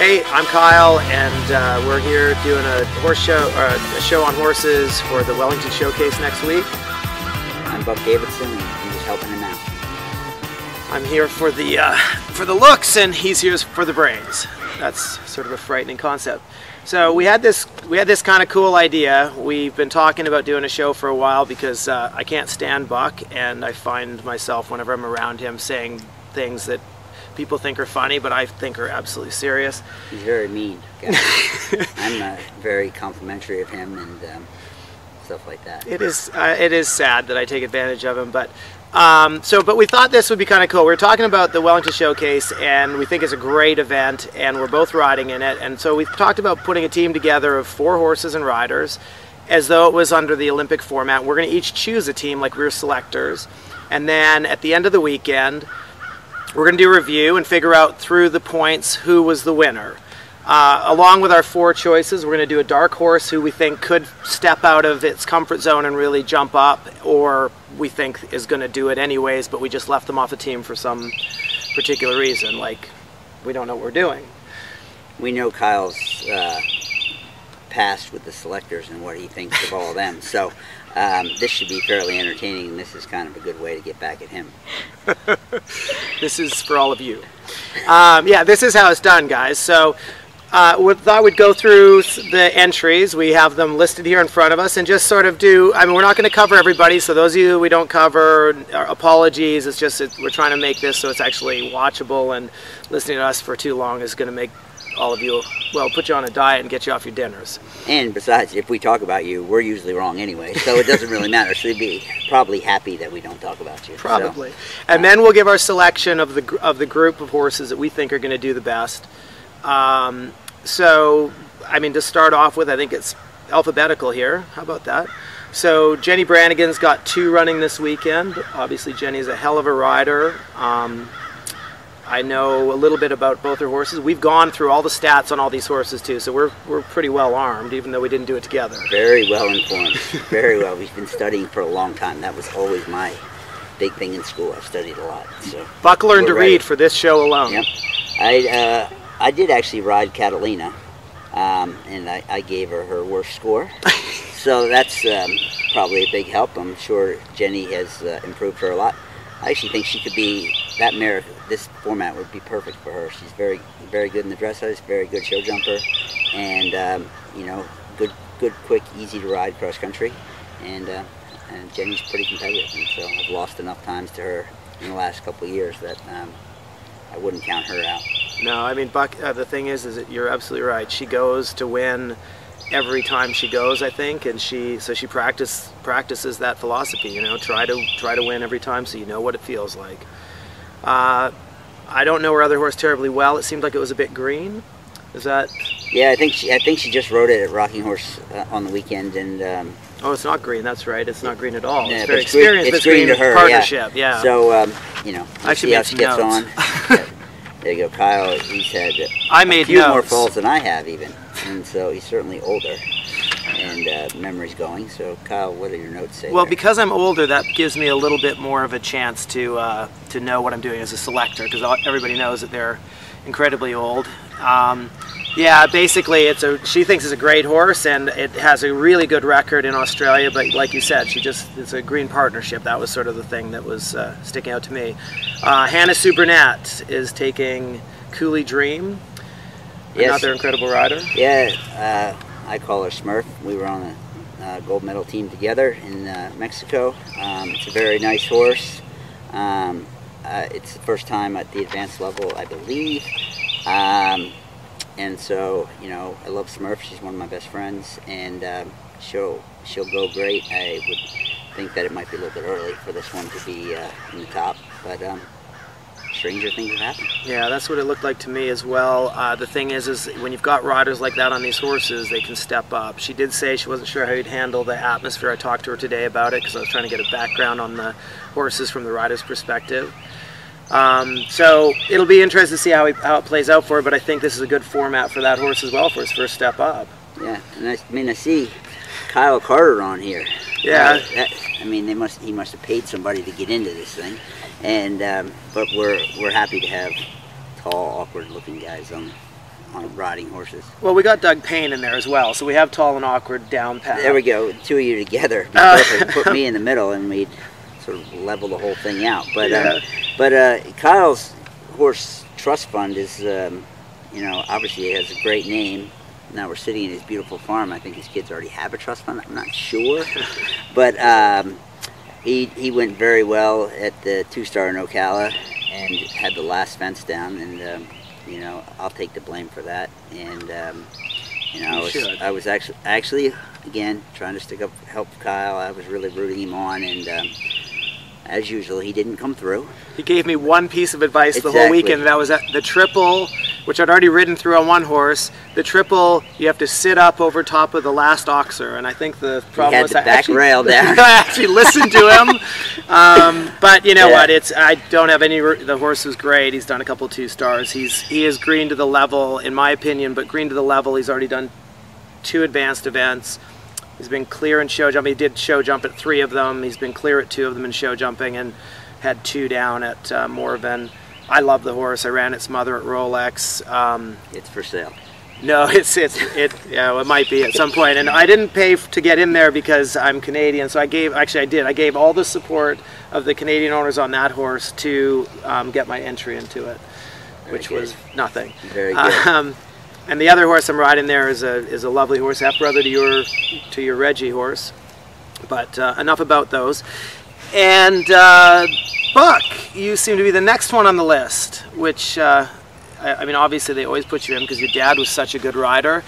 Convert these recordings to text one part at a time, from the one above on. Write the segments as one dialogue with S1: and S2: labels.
S1: Hey, I'm Kyle, and we're here doing a horse show, or a show on horses for the Wellington showcase next week.
S2: I'm Buck Davidson, and I'm just helping him out.
S1: I'm here for the looks, and he's here for the brains. That's sort of a frightening concept. So we had this kind of cool idea. We've been talking about doing a show for a while because I can't stand Buck, and I find myself whenever I'm around him saying things that people think are funny, but I think are absolutely serious.
S2: He's very mean, guys. I'm very complimentary of him and stuff like that.
S1: It is sad that I take advantage of him, but but we thought this would be kind of cool. We were talking about the Wellington Showcase, and we think it's a great event, and we're both riding in it. And so we talked about putting a team together of 4 horses and riders, as though it was under the Olympic format. We're going to each choose a team like we were selectors, and then at the end of the weekend, we're going to do a review and figure out through the points who was the winner. Along with our 4 choices, we're going to do a dark horse who we think could step out of its comfort zone and really jump up, or we think is going to do it anyways, but we just left them off the team for some particular reason, like we don't know what we're doing.
S2: We know Kyle's past with the selectors and what he thinks of all of them, so this should be fairly entertaining, and this is kind of a good way to get back at him.
S1: This is for all of you. Yeah, this is how it's done, guys. So we thought we'd go through the entries. We have them listed here in front of us and just sort of do, I mean, we're not going to cover everybody, so those of you we don't cover, apologies. It's just we're trying to make this so it's actually watchable, and listening to us for too long is going to make all of you, well, put you on a diet and get you off your dinners.
S2: And besides, if we talk about you, we're usually wrong anyway, so it doesn't really matter. So you'd be probably happy that we don't talk about you.
S1: Probably.
S2: So,
S1: and then we'll give our selection of the group of horses that we think are going to do the best. So, I mean, to start off with, I think it's alphabetical here. How about that? So, Jennie Brannigan's got 2 running this weekend. Obviously, Jennie's a hell of a rider. I know a little bit about both her horses. We've gone through all the stats on all these horses too, so we're pretty well armed, even though we didn't do it together.
S2: Very well informed. Very well. We've been studying for a long time. That was always my big thing in school. I've studied a lot. So
S1: Buck learned to read for this show alone.
S2: Yep. I did actually ride Catalina, and I gave her worst score. So that's probably a big help. I'm sure Jennie has improved her a lot. I actually think she could be, that mare, this format would be perfect for her. She's very, very good in the dressage, very good show jumper, and you know, good, quick, easy to ride cross country, and Jennie's pretty competitive, and so I've lost enough times to her in the last couple of years that I wouldn't count her out. No,
S1: I mean, Buck, the thing is that you're absolutely right. She goes to win every time she goes, I think, and she practices that philosophy. You know, try to win every time, so you know what it feels like. I don't know her other horse terribly well. It seemed like it was a bit green. Is that?
S2: Yeah, I think she just rode it at Rocking Horse on the weekend, and
S1: oh, it's not green. That's right. It's not green at all.
S2: Yeah,
S1: it's very experienced.
S2: It's green to her.
S1: Partnership. Yeah.
S2: So you know,
S1: I
S2: see how she gets on. There you go, Kyle. He's had a few more falls than I have, even, and so he's certainly older, and memory's going. So, Kyle, what do your notes say?
S1: Well,
S2: there?
S1: Because I'm older, that gives me a little bit more of a chance to know what I'm doing as a selector, because everybody knows that they're incredibly old. Yeah, basically, she thinks it's a great horse, and it has a really good record in Australia. But like you said, it's a green partnership. That was sort of the thing that was sticking out to me. Hannah Sue Burnett is taking Cooley Dream, another incredible rider.
S2: Yeah, I call her Smurf. We were on a gold medal team together in Mexico. It's a very nice horse. It's the first time at the advanced level, I believe. And so, you know, I love Smurf. She's one of my best friends, and she'll go great. I would think that it might be a little bit early for this one to be in the top, but stranger things have happened.
S1: Yeah, that's what it looked like to me as well. The thing is when you've got riders like that on these horses, they can step up. She did say she wasn't sure how you'd handle the atmosphere. I talked to her today about it because I was trying to get a background on the horses from the rider's perspective. So it'll be interesting to see how it plays out for her, but I think this is a good format for that horse as well for his first step up.
S2: Yeah, and I see Kyle Carter on here.
S1: Yeah.
S2: I mean, he must have paid somebody to get into this thing, and but we're happy to have tall, awkward-looking guys on on riding horses.
S1: Well, we got Doug Payne in there as well, so we have tall and awkward down pat.
S2: There we go, two of you together. Be perfect. Put me in the middle, and we'd sort of level the whole thing out. But Kyle's horse trust fund is, you know, obviously it has a great name. Now we're sitting in his beautiful farm. I think his kids already have a trust fund. I'm not sure, but he went very well at the 2-star in Ocala and had the last fence down, and you know, I'll take the blame for that. And you know, I was actually again trying to stick up, help Kyle. I was really rooting him on, and as usual, he didn't come through.
S1: He gave me one piece of advice the whole weekend, and that was that the triple, which I'd already ridden through on one horse. The triple, you have to sit up over top of the last oxer, and I think the problem was
S2: the back rail down.
S1: I actually listened to him, but you know what? I don't have any. The horse was great. He's done a couple 2-stars. He is green to the level, in my opinion, but green to the level. He's already done 2 advanced events. He's been clear in show jumping. He did show jump at 3 of them. He's been clear at 2 of them in show jumping, and had 2 down at Morven. I love the horse. I ran its mother at Rolex.
S2: It's for sale.
S1: No, yeah, it might be at some point. And I didn't pay to get in there because I'm Canadian, so I gave all the support of the Canadian owners on that horse to get my entry into it, which was nothing.
S2: Very good.
S1: And the other horse I'm riding there is a lovely horse, half brother to your Reggie horse. But enough about those. And Buck, you seem to be the next one on the list, which I mean, obviously they always put you in because your dad was such a good rider,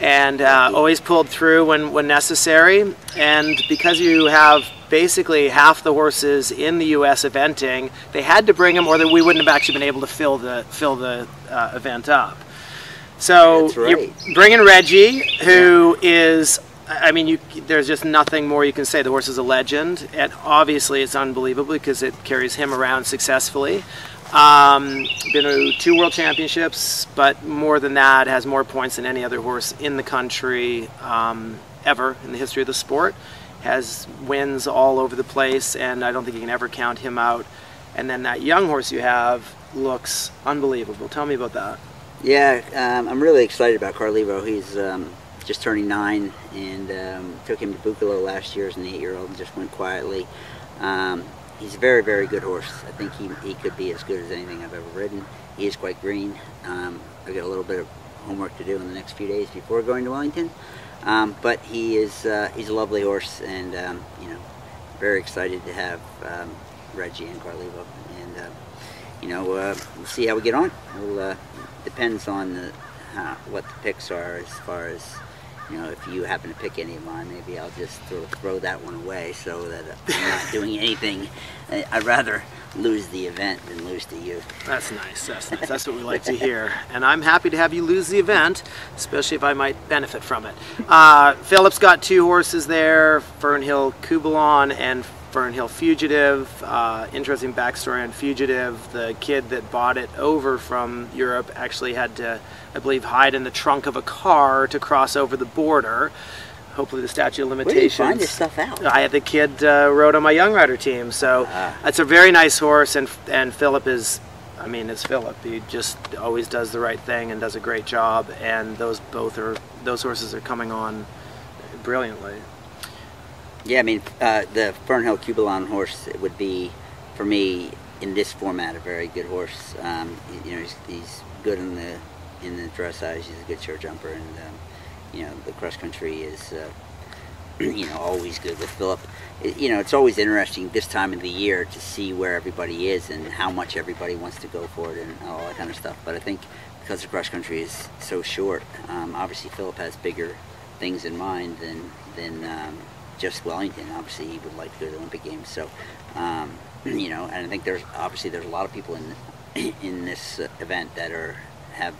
S1: and always pulled through when necessary. And because you have basically half the horses in the U.S. eventing, they had to bring them, or we wouldn't have actually been able to fill the event up. So you're bringing Reggie, who is, I mean, there's just nothing more you can say. The horse is a legend, and obviously it's unbelievable because it carries him around successfully. Been to 2 world championships, but more than that, has more points than any other horse in the country ever in the history of the sport. Has wins all over the place, and I don't think you can ever count him out. And then that young horse you have looks unbelievable. Tell me about that. Yeah,
S2: I'm really excited about Carlevo. He's just turning 9, and took him to Buccolo last year as an 8-year-old and just went quietly. He's a very, very good horse. I think he could be as good as anything I've ever ridden. He is quite green. I've got a little bit of homework to do in the next few days before going to Wellington. But he's a lovely horse, and you know, very excited to have Reggie and Carlevo. And you know, we'll see how we get on. Depends on what the picks are, as far as, you know, if you happen to pick any of mine, maybe I'll just throw that one away so that I'm not doing anything. I'd rather lose the event than lose to you.
S1: That's nice. That's nice. That's what we like to hear. And I'm happy to have you lose the event, especially if I might benefit from it. Phillip's got 2 horses there, Fernhill Cubalawn and Fernhill Fugitive. Interesting backstory on Fugitive. The kid that bought it over from Europe actually had to, I believe, hide in the trunk of a car to cross over the border. Hopefully the statute of limitations.
S2: Where do you find this stuff out?
S1: I had the kid rode on my Young Rider team, so it's a very nice horse, and Phillip is, I mean, it's Phillip. He just always does the right thing and does a great job, and those horses are coming on brilliantly.
S2: Yeah, I mean, the Fernhill Cubalawn horse would be, for me, in this format, a very good horse. You know, he's good in the dressage. He's a good show jumper, and you know, the cross country is, you know, always good with Phillip. You know, it's always interesting this time of the year to see where everybody is and how much everybody wants to go for it and all that kind of stuff. But I think because the cross country is so short, obviously Phillip has bigger things in mind than just Wellington. Obviously, he would like to go to the Olympic Games. So, you know, and I think there's a lot of people in this event that have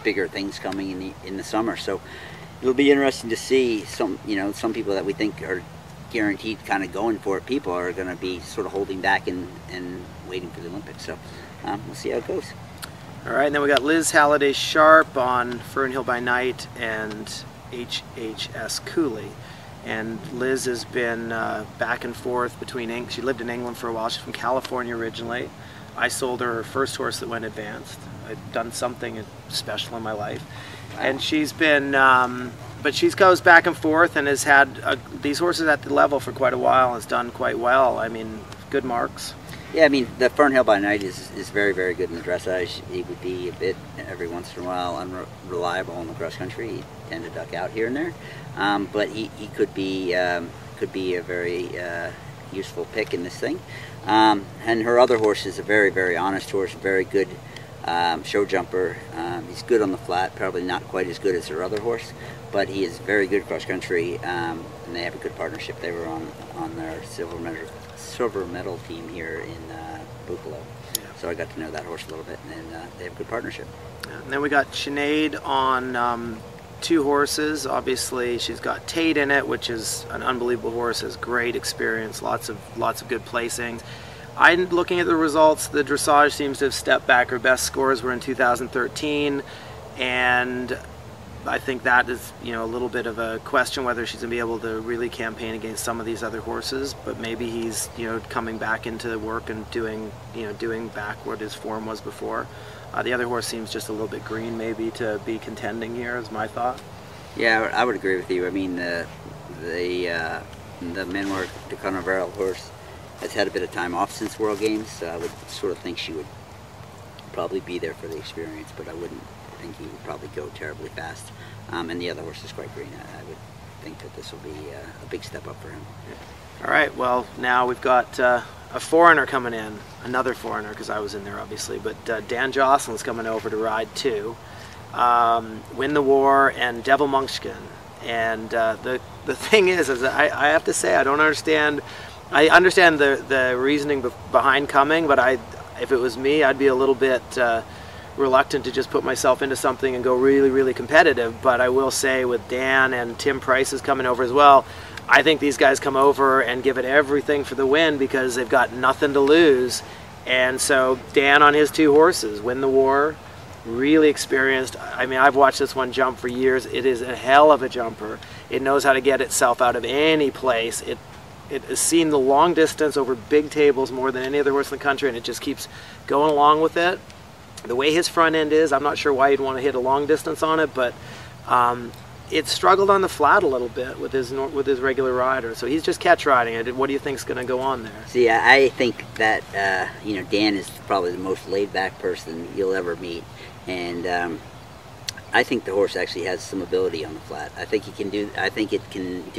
S2: bigger things coming in the summer. So it'll be interesting to see some people that we think are guaranteed kind of going for it. People are going to be sort of holding back and waiting for the Olympics. So we'll see how it goes.
S1: All right, and then we got Liz Halliday-Sharp on Fernhill by Night and HHS Cooley. And Liz has been back and forth between, she lived in England for a while. She's from California originally. I sold her first horse that went advanced. I've done something special in my life. And she's been, but she goes back and forth and has had these horses at the level for quite a while and has done quite well. I mean, good marks.
S2: Yeah, I mean, the Fernhill by night is very, very good in the dressage. He would be a bit, every once in a while, unreliable in the cross country. He'd tend to duck out here and there. But he could be a very useful pick in this thing. And her other horse is a very, very honest horse, very good show jumper. He's good on the flat, probably not quite as good as her other horse, but he is very good cross country, and they have a good partnership. They were on their silver medal team here in Buffalo. Yeah. So I got to know that horse a little bit, and they have a good partnership.
S1: Yeah. And then we got Sinead on 2 horses. Obviously, she's got Tate in it, which is an unbelievable horse, has great experience, lots of good placings. I'm looking at the results. The dressage seems to have stepped back. Her best scores were in 2013, and I think that is, a little bit of a question whether she's going to be able to really campaign against some of these other horses. But maybe he's, coming back into work and doing back what his form was before. The other horse seems just a little bit green, maybe, to be contending here, is my thought.
S2: Yeah, I would agree with you. I mean, the Manuel de Canaveral horse has had a bit of time off since World Games, so I would sort of think she would probably be there for the experience, but I wouldn't think he would probably go terribly fast. And the other horse is quite green. I would think that this will be a big step up for him.
S1: All right, well, now we've got a foreigner coming in, another foreigner, because I was in there obviously, but Dan Jocelyn's coming over to ride too. Win the War and Devil Munchkin. And the thing is I have to say, I don't understand. I understand the reasoning behind coming, but if it was me, I'd be a little bit reluctant to just put myself into something and go really, really competitive. But I will say, with Dan and Tim Price is coming over as well, I think these guys come over and give it everything for the win because they've got nothing to lose. And so Dan on his 2 horses, Win the War, really experienced. I mean, I've watched this one jump for years. It is a hell of a jumper. It knows how to get itself out of any place. It has seen the long distance over big tables more than any other horse in the country, and it just keeps going along with it. The way his front end is, I'm not sure why you'd want to hit a long distance on it, but it struggled on the flat a little bit with his regular rider. So he's just catch riding it. What do you think is going to go on there?
S2: See, I think that Dan is probably the most laid-back person you'll ever meet, and I think the horse actually has some ability on the flat. I think it can do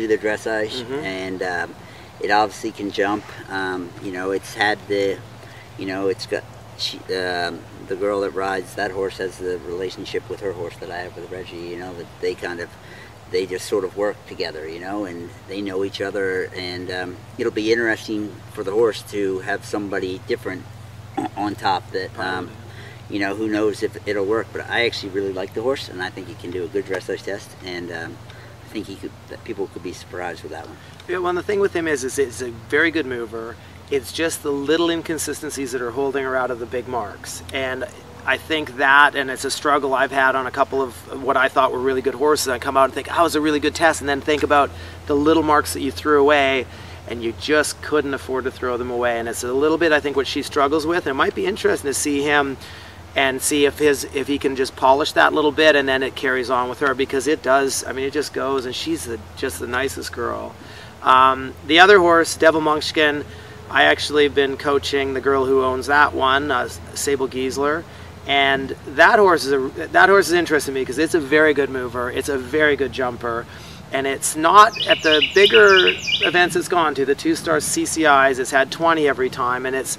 S2: the dressage, and it obviously can jump. It's had it's got the girl that rides that horse has the relationship with her horse that I have with Reggie. That they just sort of work together, and they know each other, and it'll be interesting for the horse to have somebody different on top that. Who knows if it'll work, but I actually really like the horse, and I think he can do a good dressage test, and I think people could be surprised with that one.
S1: Yeah, well, the thing with him is it's a very good mover. It's just the little inconsistencies that are holding her out of the big marks, and I think that, and it's a struggle I've had on a couple of what I thought were really good horses. I come out and think, oh, it was a really good test, and then think about the little marks that you threw away, and you just couldn't afford to throw them away, and it's a little bit, I think, what she struggles with. And it might be interesting to see him and see if he can just polish that little bit, and then it carries on with her, because it does. I mean, it just goes, and she's just the nicest girl. The other horse, Devil Munchkin, I actually have been coaching the girl who owns that one, Sable Giesler, and that horse is interesting to me because it's a very good mover. It's a very good jumper, and it's not at the bigger events it's gone to, the 2-star CCIs. It's had 20 every time, and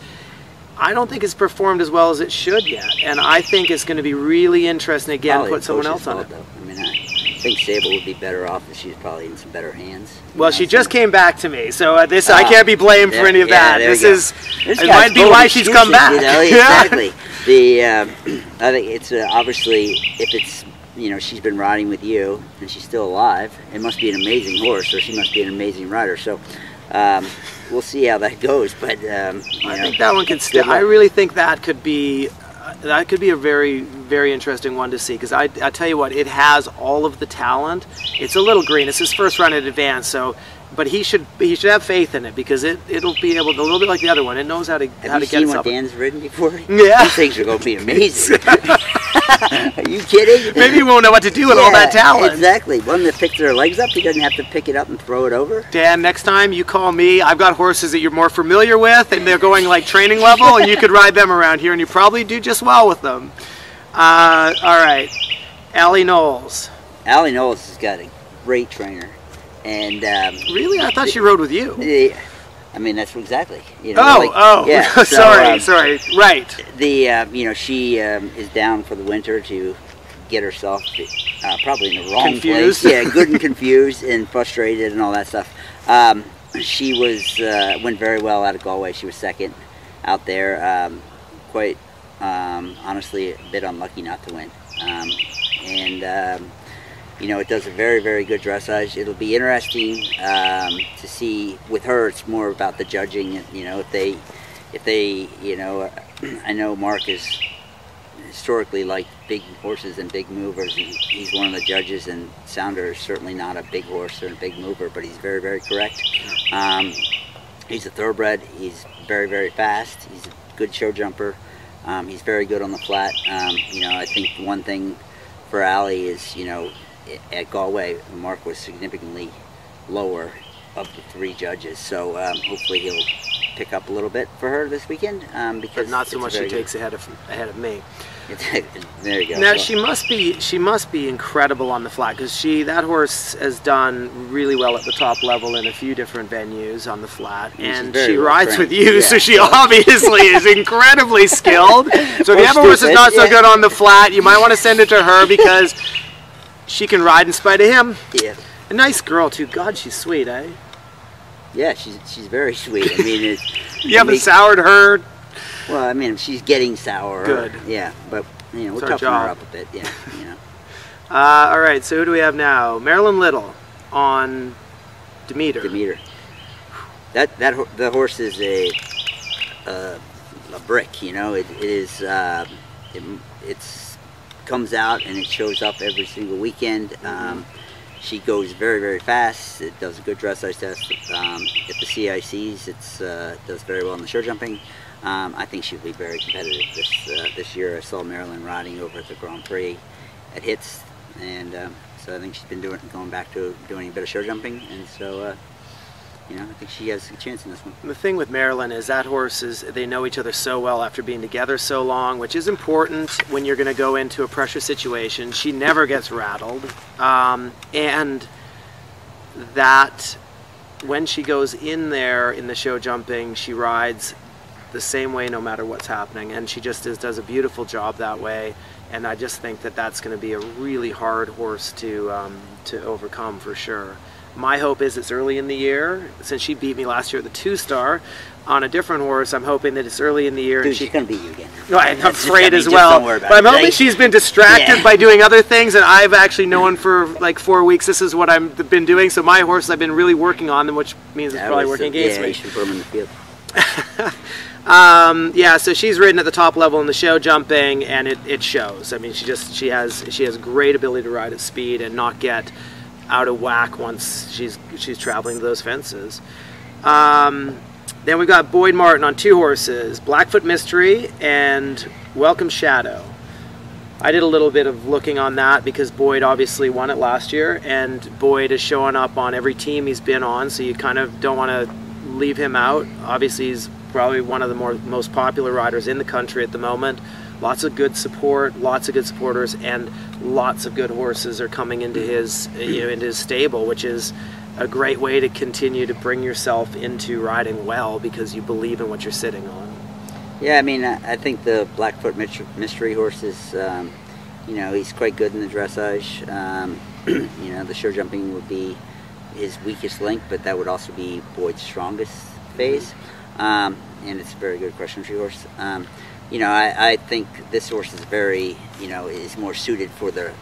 S1: I don't think it's performed as well as it should yet, and I think it's going to be really interesting again.
S2: Probably
S1: put someone else on it.
S2: Though. I mean, I think Sable would be better off if she's probably in some better hands.
S1: Well, she just came back to me, so I can't be blamed for any of that. It might be why she's come back.
S2: Exactly. I think it's obviously, if it's she's been riding with you and she's still alive, it must be an amazing horse, or she must be an amazing rider. So. We'll see how that goes, but
S1: I think that one can still. I really think that could be a very, very interesting one to see, because I tell you what, it has all of the talent. It's a little green. It's his first run at advance, so but he should have faith in it, because it'll be able to, a little bit like the other one. It knows how to
S2: Have you
S1: get
S2: seen
S1: itself.
S2: what Dan's ridden before?
S1: Yeah.
S2: These things are going to be amazing. Are you kidding?
S1: Maybe he won't know what to do with all that talent.
S2: Exactly. One that picks their legs up, he doesn't have to pick it up and throw it over.
S1: Dan, next time you call me, I've got horses that you're more familiar with, and they're going like training level, and you could ride them around here, and you probably do just well with them. All right, Allie Knowles.
S2: Allie Knowles has got a great trainer, and
S1: really, I thought she rode with you.
S2: I mean, that's exactly. You know,
S1: yeah.
S2: So,
S1: sorry, right.
S2: You know, she is down for the winter to get herself probably in the wrong
S1: Confused.
S2: place. Yeah, good and confused and frustrated and all that stuff. She went very well out of Galway. She was second out there. Quite honestly, a bit unlucky not to win. You know, it does a very, very good dressage. It'll be interesting to see with her. It's more about the judging. You know, if they, you know, I know Mark is historically liked big horses and big movers. And he's one of the judges, and Sounder is certainly not a big horse or a big mover, but he's very, very correct. He's a thoroughbred. He's very, very fast. He's a good show jumper. He's very good on the flat. You know, I think one thing for Allie is, you know, at Galway, Mark was significantly lower of the three judges, so hopefully he'll pick up a little bit for her this weekend. Because
S1: but not so much she takes ahead of me.
S2: There you go.
S1: Now she must be incredible on the flat, because that horse has done really well at the top level in a few different venues on the flat, and she rides with you, so she obviously is incredibly skilled. So if you have a horse that's not so good on the flat, you might want to send it to her, because she can ride in spite of him.
S2: Yeah.
S1: A nice girl too. God, she's sweet, eh?
S2: Yeah, she's very sweet. I mean,
S1: you haven't soured her.
S2: Well, I mean, she's getting sour.
S1: Good.
S2: Yeah, but you know, we're
S1: our
S2: toughing
S1: job.
S2: her up a bit. Yeah, you know.
S1: All right. So who do we have now? Marilyn Little on Demeter.
S2: Demeter. The horse is a brick. You know, it's comes out and it shows up every single weekend. She goes very, very fast. It does a good dressage test at the CICs. It does very well in the show jumping. I think she'll be very competitive this year. I saw Marilyn riding over at the Grand Prix at Hits, and so I think she's been going back to doing a bit of show jumping, and so you know, I think she has a chance in this one.
S1: The thing with Marilyn is that horses, they know each other so well after being together so long, which is important when you're going to go into a pressure situation. She never gets rattled, and that when she goes in there in the show jumping, she rides the same way no matter what's happening, and she just does a beautiful job that way. And I just think that that's going to be a really hard horse to overcome for sure. My hope is it's early in the year. Since she beat me last year at the 2-star on a different horse, I'm hoping that it's early in the year.
S2: Dude,
S1: and
S2: she's going to beat you again.
S1: No, I'm afraid as well. But I'm hoping she's been distracted by doing other things, and I've actually known for like 4 weeks this is what I've been doing. So my horses, I've been really working on them, which means it's probably working against me.
S2: Yeah, you should put them in the field.
S1: Yeah, so she's ridden at the top level in the show jumping, and it shows. I mean, she has great ability to ride at speed and not get out of whack once she's traveling to those fences. Then we've got Boyd Martin on 2 horses, Blackfoot Mystery and Welcome Shadow. I did a little bit of looking on that because Boyd obviously won it last year, and Boyd is showing up on every team he's been on, so you kind of don't want to leave him out. Obviously he's probably one of the most popular riders in the country at the moment. Lots of good support, lots of good supporters, and lots of good horses are coming into his into his stable, which is a great way to continue to bring yourself into riding well because you believe in what you're sitting on.
S2: Yeah, I mean, I think the Blackfoot Mystery horse is, you know, he's quite good in the dressage. You know, the show jumping would be his weakest link, but that would also be Boyd's strongest phase. And it's a very good cross country horse. You know, I think this horse is very, you know, is more suited for the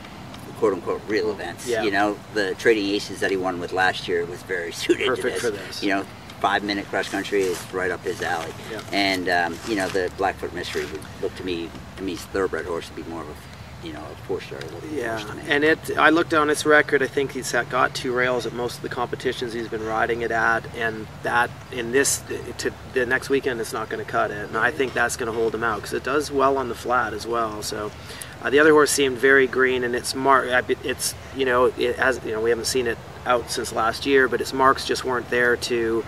S2: quote-unquote real events.
S1: Yeah.
S2: You know, the Trading Aces that he won with last year was very suited
S1: Perfect
S2: to this.
S1: for this.
S2: You know, 5-minute cross country is right up his alley.
S1: Yeah.
S2: And, you know, the Blackfoot Mystery would look to me, I mean, his thoroughbred horse would be more of a you know, a 4-star.
S1: Yeah, and I looked on its record. I think he's got 2 rails at most of the competitions he's been riding it at, and that in the next weekend it's not going to cut it. And I think that's going to hold him out because it does well on the flat as well. So the other horse seemed very green, and it's you know, it has, you know, we haven't seen it out since last year, but its marks just weren't there to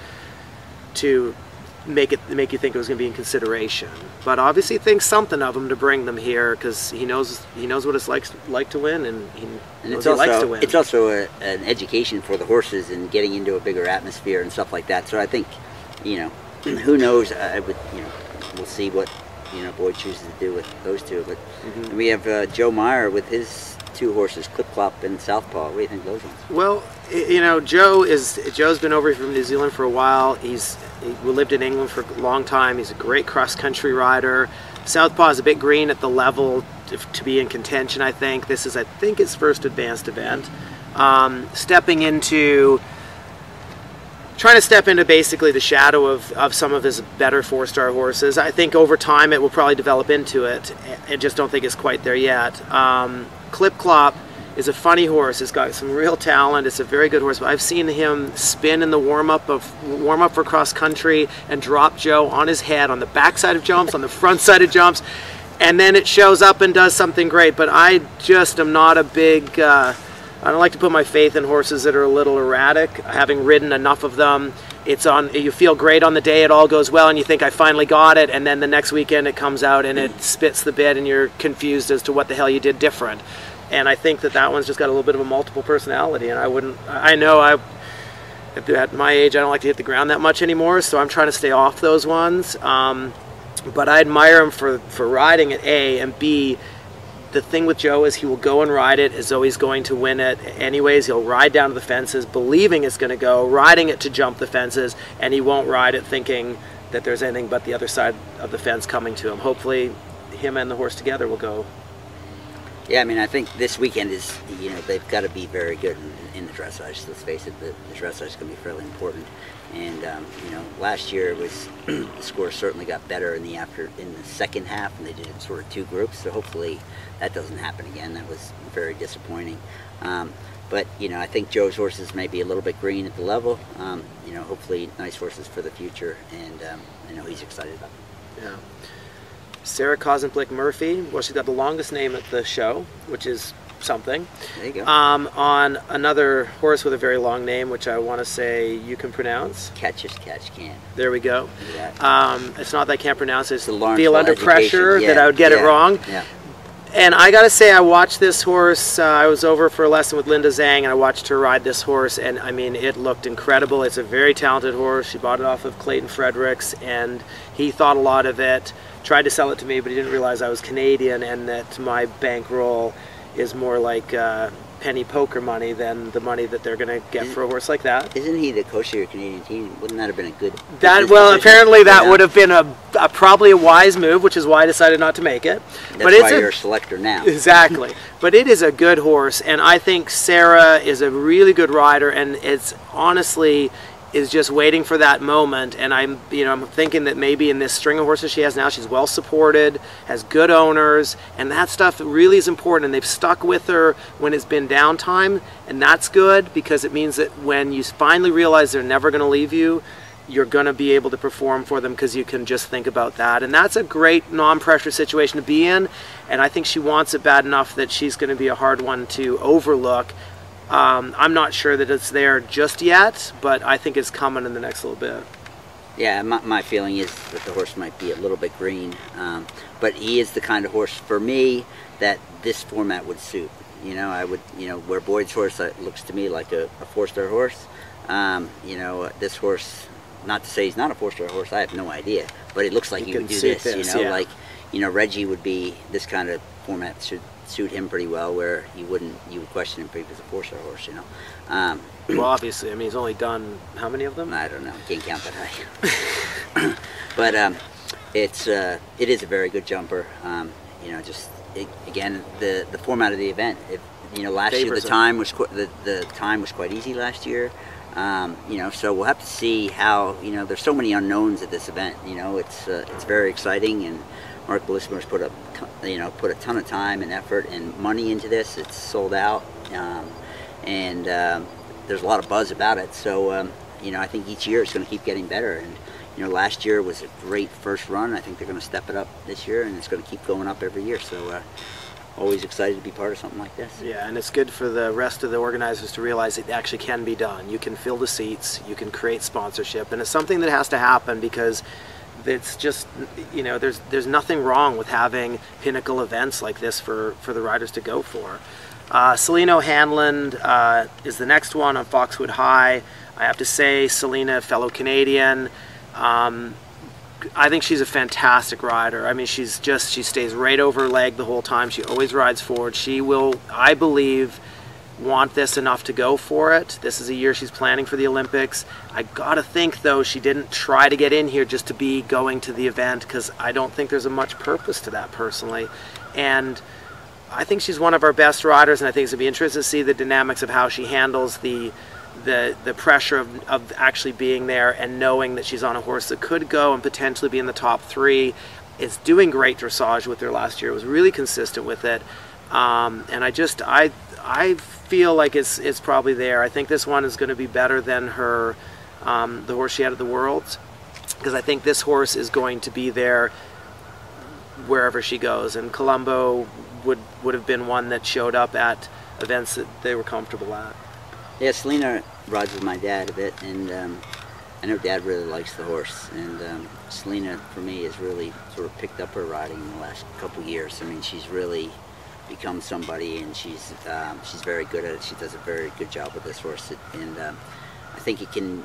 S1: make you think it was going to be in consideration. But obviously thinks something of him to bring them here because he knows what it's like to win, and he likes to win.
S2: It's also an education for the horses and getting into a bigger atmosphere and stuff like that. So I think, you know, who knows? I would, you know, we'll see what, you know, Boyd chooses to do with those two. But we have Joe Meyer with his 2 horses, Clop and Southpaw. What do you think of those ones?
S1: Well, you know, Joe's been over from New Zealand for a while. He lived in England for a long time. He's a great cross-country rider. Southpaw is a bit green at the level to be in contention, I think. This is, I think, his first advanced event. Trying to step into basically the shadow of some of his better 4-star horses. I think over time it will probably develop into it. I just don't think it's quite there yet. Clop is a funny horse. It's got some real talent. It's a very good horse. But I've seen him spin in the warm-up for cross country and drop Joe on his head on the backside of jumps, on the front side of jumps, and then it shows up and does something great. But I just am not a big. I don't like to put my faith in horses that are a little erratic. Having ridden enough of them, you feel great on the day, it all goes well, and you think, I finally got it, and then the next weekend it comes out and it spits the bit, and you're confused as to what the hell you did different. And I think that one's just got a little bit of a multiple personality, and at my age, I don't like to hit the ground that much anymore, so I'm trying to stay off those ones. But I admire him for riding at A, and B, the thing with Joe is he will go and ride it as though he's going to win it anyways. He'll ride down to the fences believing it's going to go, riding it to jump the fences, and he won't ride it thinking that there's anything but the other side of the fence coming to him. Hopefully him and the horse together will go.
S2: Yeah, I mean, I think this weekend is, you know, they've got to be very good in the dressage. Let's face it, the dressage is going to be fairly important. And, you know, last year was the score certainly got better in the second half, and they did it in sort of 2 groups. So hopefully that doesn't happen again. That was very disappointing. But, you know, I think Joe's horses may be a little bit green at the level. You know, hopefully nice horses for the future, and I know he's excited about them.
S1: Yeah. Sarah Cosmic Murphy, well, she's got the longest name at the show, which is something.
S2: There you go.
S1: On another horse with a very long name, which I want to say you can pronounce.
S2: Catch can.
S1: There we go. It's not that I can't pronounce it. It's
S2: feel
S1: under pressure that I would get it wrong.
S2: Yeah.
S1: And I got to say, I watched this horse. I was over for a lesson with Linda Zhang, and I watched her ride this horse, and I mean, it looked incredible. It's a very talented horse. She bought it off of Clayton Fredericks, and he thought a lot of it. Tried to sell it to me, but he didn't realize I was Canadian and that my bankroll is more like penny poker money than the money that they're going to get for a horse like that.
S2: Isn't he the coach of your Canadian team? Wouldn't that have been a good
S1: well, apparently that would have been probably a wise move, which is why I decided not to make it.
S2: That's why you're a selector now.
S1: Exactly. But it is a good horse, and I think Sarah is a really good rider, and it's honestly is just waiting for that moment. And I'm thinking that maybe in this string of horses she has now, she's well supported, has good owners, and that stuff really is important. And they've stuck with her when it's been downtime, and that's good because it means that when you finally realize they're never going to leave you, you're going to be able to perform for them because you can just think about that. And that's a great non-pressure situation to be in, and I think she wants it bad enough that she's going to be a hard one to overlook. I'm not sure that it's there just yet, but I think it's coming in the next little bit.
S2: Yeah, my feeling is that the horse might be a little bit green, but he is the kind of horse for me that this format would suit. You know, where Boyd's horse looks to me like a 4-star horse. You know, this horse, not to say he's not a 4-star horse, I have no idea, but it looks like he would do this. You know, like, you know, Reggie would be, this kind of format should suit him pretty well, where you would question him if he was a 4-star horse, you know.
S1: Well, obviously, I mean, he's only done how many of them?
S2: I don't know, can't count that high. But it is a very good jumper. You know, again, the format of the event. You know, last year the time was quite easy last year. You know, so we'll have to see how, you know, there's so many unknowns at this event. You know, it's very exciting, and Mark Blismer's put a ton of time and effort and money into this. It's sold out, and there's a lot of buzz about it. So, you know, I think each year it's going to keep getting better. And you know, last year was a great first run. I think they're going to step it up this year, and it's going to keep going up every year. So, always excited to be part of something like this.
S1: Yeah, and it's good for the rest of the organizers to realize it actually can be done. You can fill the seats, you can create sponsorship, and it's something that has to happen because it's just, you know, there's nothing wrong with having pinnacle events like this for the riders to go for. Selena Hanlon is the next one on Foxwood High. I have to say, Selena, fellow Canadian, I think she's a fantastic rider. I mean, she stays right over her leg the whole time. She always rides forward. She will, I believe, want this enough to go for it. This is a year she's planning for the Olympics. I gotta think, though, she didn't try to get in here just to be going to the event, because I don't think there's a much purpose to that personally. And I think she's one of our best riders, and I think it's going to be interesting to see the dynamics of how she handles the pressure of actually being there and knowing that she's on a horse that could go and potentially be in the top 3. It's doing great dressage with her last year. It was really consistent with it, and I feel like it's probably there. I think this one is going to be better than her the horse she had at the Worlds, because I think this horse is going to be there wherever she goes, and Colombo would have been one that showed up at events that they were comfortable at.
S2: Yeah, Selena rides with my dad a bit, and I know Dad really likes the horse, and Selena, for me, has really sort of picked up her riding in the last couple of years. I mean, she's really become somebody, and she's very good at it. She does a very good job with this horse, and I think it can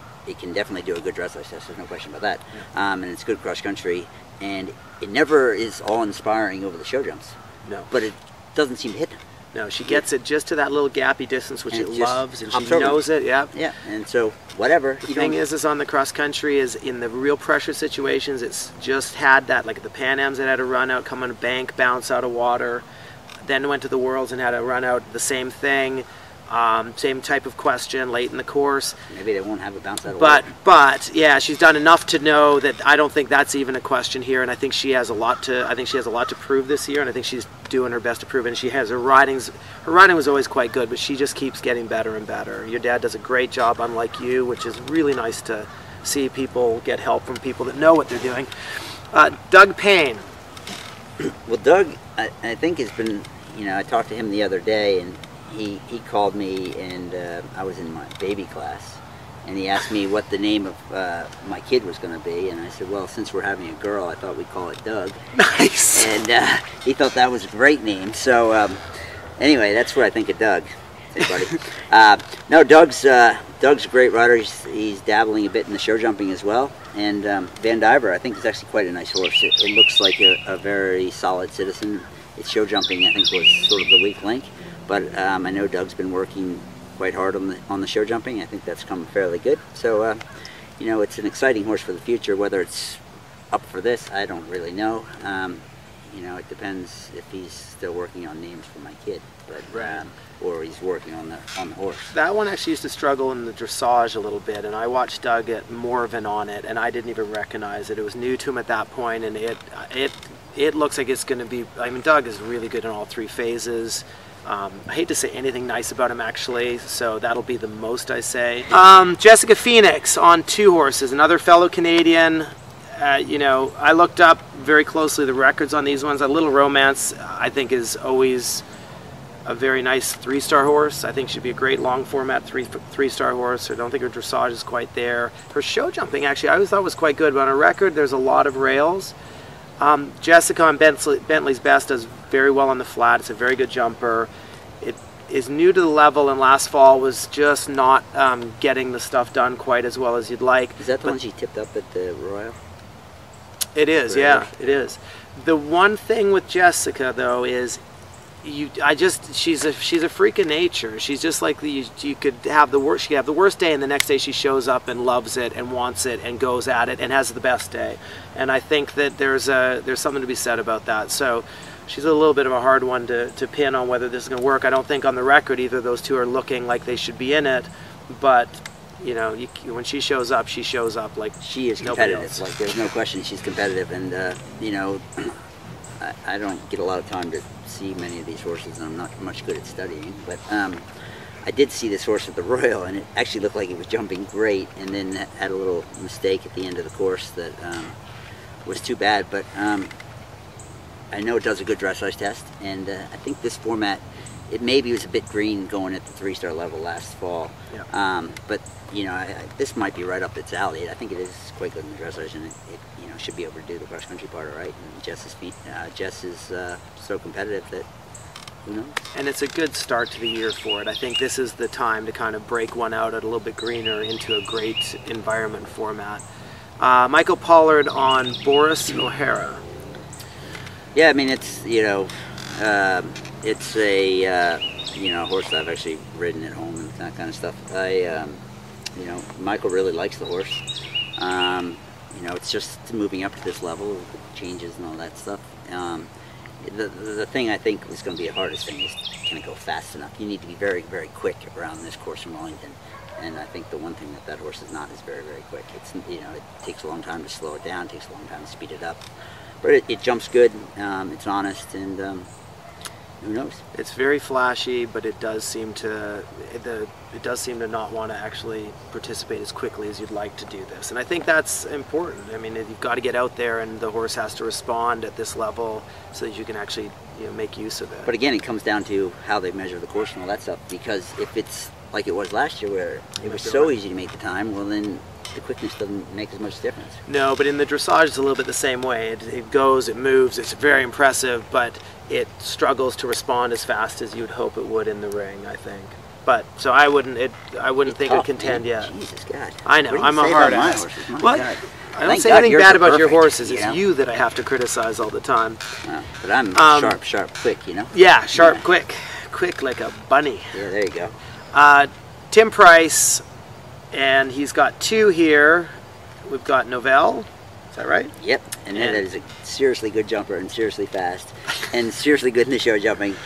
S2: definitely do a good dressage test. There's no question about that. Yeah. And it's good cross country, and it never is all inspiring over the show jumps. No, but it doesn't seem to hit them.
S1: No, she gets it just to that little gappy distance, which it loves, and she knows it. Yeah.
S2: Yeah, and so whatever.
S1: The thing is on the cross country is in the real pressure situations, it's just had that, like at the Pan Ams, it had a run out, come on a bank, bounce out of water, then went to the Worlds and had a run out, the same thing. Same type of question late in the course.
S2: Maybe they won't have a bounce out of water.
S1: But yeah, she's done enough to know that I don't think that's even a question here, and I think she has a lot to. I think she has a lot to prove this year, and I think she's doing her best to prove it. And she has her riding was always quite good, but she just keeps getting better and better. Your dad does a great job, unlike you, which is really nice to see people get help from people that know what they're doing. Doug Payne.
S2: Well, Doug, I think has been. You know, I talked to him the other day, and he called me, and I was in my baby class, and he asked me what the name of my kid was going to be, and I said, well, since we're having a girl, I thought we'd call it Doug.
S1: Nice.
S2: And he thought that was a great name. So anyway, that's what I think of Doug. Hey, buddy. No, Doug's a great rider. He's dabbling a bit in the show jumping as well. And Vandiver, I think, is actually quite a nice horse. It looks like a very solid citizen. Its show jumping, I think, was sort of the weak link. But I know Doug's been working quite hard on the show jumping. I think that's come fairly good. So, you know, it's an exciting horse for the future. Whether it's up for this, I don't really know. You know, it depends if he's still working on names for my kid, but or he's working on the horse.
S1: That one actually used to struggle in the dressage a little bit, and I watched Doug get Morven on it, and I didn't even recognize it. It was new to him at that point, and it looks like it's going to be. I mean, Doug is really good in all 3 phases. I hate to say anything nice about him, actually, so that'll be the most I say. Jessica Phoenix on 2 horses, another fellow Canadian. You know, I looked up very closely the records on these ones. A Little Romance, I think, is always a very nice 3-star horse. I think she'd be a great long format 3-star horse. I don't think her dressage is quite there. Her show jumping, actually, I always thought was quite good, but on her record, there's a lot of rails. Jessica on Bentley's Best does very well on the flat. It's a very good jumper. It is new to the level, and last fall was just not getting the stuff done quite as well as you'd like.
S2: Is that the one she tipped up at the Royal?
S1: It is, yeah, it is. The one thing with Jessica, though, is she's a freak of nature. She's just like you could have the worst. She could have the worst day, and the next day she shows up and loves it and wants it and goes at it and has the best day. And I think that there's something to be said about that. So she's a little bit of a hard one to pin on whether this is going to work. I don't think on the record either of those two are looking like they should be in it, but you know, when she shows up like
S2: she is
S1: nobody
S2: competitive.
S1: else.
S2: Like there's no question she's competitive, and you know, I don't get a lot of time to see many of these horses, and I'm not much good at studying. But I did see this horse at the Royal, and it actually looked like it was jumping great, and then had a little mistake at the end of the course that was too bad. But I know it does a good dressage test, and I think this format, it maybe was a bit green going at the 3-star level last fall.
S1: Yeah.
S2: But you know, this might be right up its alley. I think it is quite good in the dressage, and it you know, should be able to do the cross country part all right. And Jess is so competitive that who knows.
S1: And it's a good start to the year for it. I think this is the time to kind of break one out at a little bit greener into a great environment format. Michael Pollard on Boris O'Hara.
S2: Yeah, I mean, it's, you know, it's a you know, horse that I've actually ridden at home and that kind of stuff. You know, Michael really likes the horse. You know, it's just moving up to this level, changes and all that stuff. The thing I think is going to be the hardest thing is, can it go fast enough? You need to be very, very quick around this course from Wellington. And I think the one thing that horse is not is very, very quick. It's, you know, it takes a long time to slow it down, it takes a long time to speed it up. But it jumps good, it's honest, and who knows?
S1: It's very flashy, but it does seem to not want to actually participate as quickly as you'd like to do this. And I think that's important. I mean, you've got to get out there, and the horse has to respond at this level so that you can actually, you know, make use of it.
S2: But again, it comes down to how they measure the course and all that stuff. Because if it's like it was last year, where it was so easy to make the time, well then the quickness doesn't make as much difference.
S1: No, but in the dressage it's a little bit the same way. It goes, it moves, it's very impressive, but it struggles to respond as fast as you'd hope it would in the ring, I think. But so I wouldn't think it'd contend yet.
S2: Jesus God.
S1: I know, I'm a hard ass.
S2: What?
S1: I don't say anything bad about your horses. It's you that I have to criticize all the time.
S2: But I'm sharp, quick, you know?
S1: Yeah, sharp, quick. Quick like a bunny.
S2: Yeah, there you go.
S1: Tim Price, and he's got 2 here. We've got Novell. Is that right?
S2: Yep. And that is a seriously good jumper and seriously fast and seriously good in the show jumping.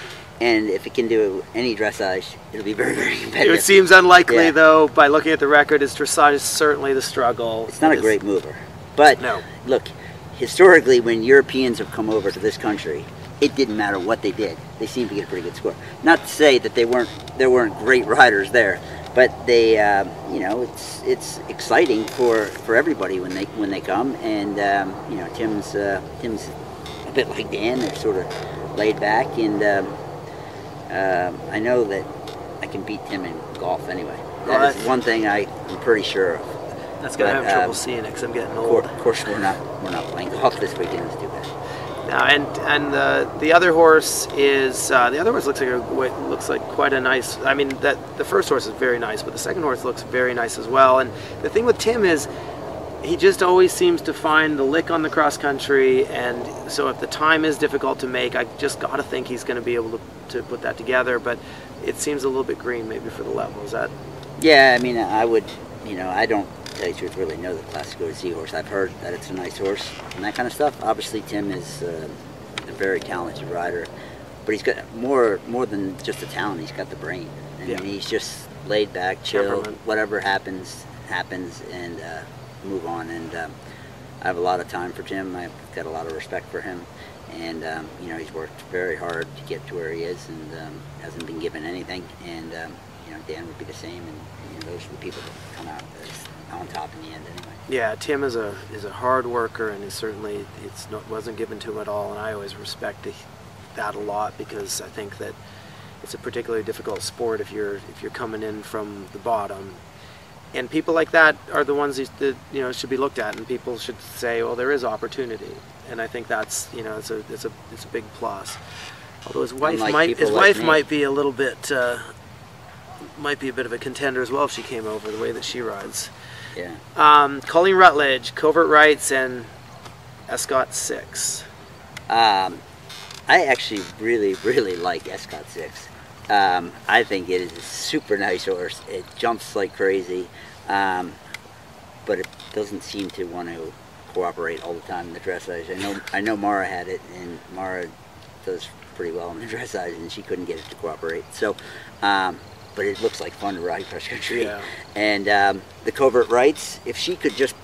S2: And if it can do any dressage, it'll be very, very competitive.
S1: It seems unlikely, though, by looking at the record. His dressage is certainly the struggle.
S2: It's not a great mover. But look, historically, when Europeans have come over to this country, it didn't matter what they did. They seemed to get a pretty good score. Not to say that there weren't great riders there, but they, you know, it's exciting for everybody when they come. And you know, Tim's a bit like Dan. They're sort of laid back, and I know that I can beat Tim in golf anyway. That is one thing I'm pretty sure of.
S1: That's gonna have trouble seeing it because I'm getting old.
S2: Of course, we're not playing golf this weekend. It's too bad.
S1: Now, and the other horse is looks like quite a nice. I mean, that the first horse is very nice, but the second horse looks very nice as well. And the thing with Tim is, he just always seems to find the lick on the cross country, and so if the time is difficult to make, I just got to think he's going to be able to put that together. But it seems a little bit green maybe for the level. Is that? Yeah,
S2: I mean, I would, you know, I don't, to tell you the truth, really know the Classico Z horse. I've heard that it's a nice horse and that kind of stuff. Obviously, Tim is a very talented rider, but he's got more than just the talent. He's got the brain, and he's just laid back, chill. Whatever happens, and move on. And I have a lot of time for Tim. I've got a lot of respect for him, and you know, he's worked very hard to get to where he is, and hasn't been given anything. And you know, Dan would be the same, and you know, those are the people that come out on top in the end anyway.
S1: Yeah, Tim is a hard worker, and wasn't given to him at all, and I always respect that a lot, because I think that it's a particularly difficult sport if you're coming in from the bottom. And people like that are the ones that, you know, should be looked at, and people should say, well, there is opportunity. And I think that's, you know, it's a big plus. Although his wife might be a little bit might be a bit of a contender as well if she came over, the way that she rides.
S2: Yeah.
S1: Colleen Rutledge, Covert Rights, and Escott 6.
S2: I actually really like Escott 6. I think it is a super nice horse. It jumps like crazy, but it doesn't seem to want to cooperate all the time in the dressage. I know Mara had it, and Mara does pretty well in the dressage, and she couldn't get it to cooperate. So but it looks like fun to ride cross country.
S1: Yeah.
S2: And the covert rights, if she could just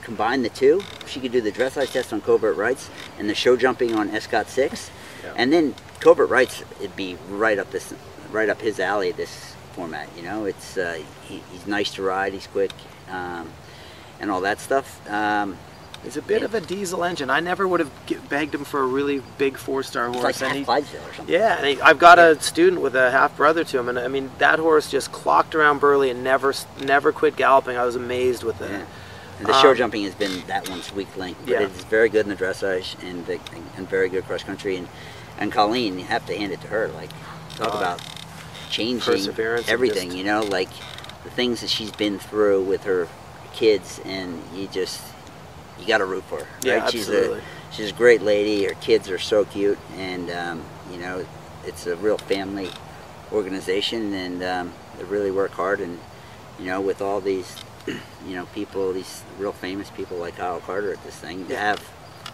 S2: combine the two, if she could do the dressage test on covert rights and the show jumping on Escott 6, and then covert rights, it'd be right up his alley. This format, you know, it's he's nice to ride, he's quick, and all that stuff.
S1: He's a bit of a diesel engine. I never would have bagged him for a really big 4-star horse.
S2: It's like Clydesdale or something.
S1: Yeah, and I've got a student with a half brother to him, and I mean that horse just clocked around Burley and never quit galloping. I was amazed with it.
S2: Yeah. And the show jumping has been that one's weak link, but it's very good in the dressage and very good cross country. And Colleen, you have to hand it to her. Like, talk about changing everything. You know, like the things that she's been through with her kids, and you got to root for her. Right?
S1: Yeah, absolutely.
S2: She's a great lady. Her kids are so cute, and you know, it's a real family organization, and they really work hard. And you know, with all these, you know, people, these real famous people like Kyle Carter at this thing, to have.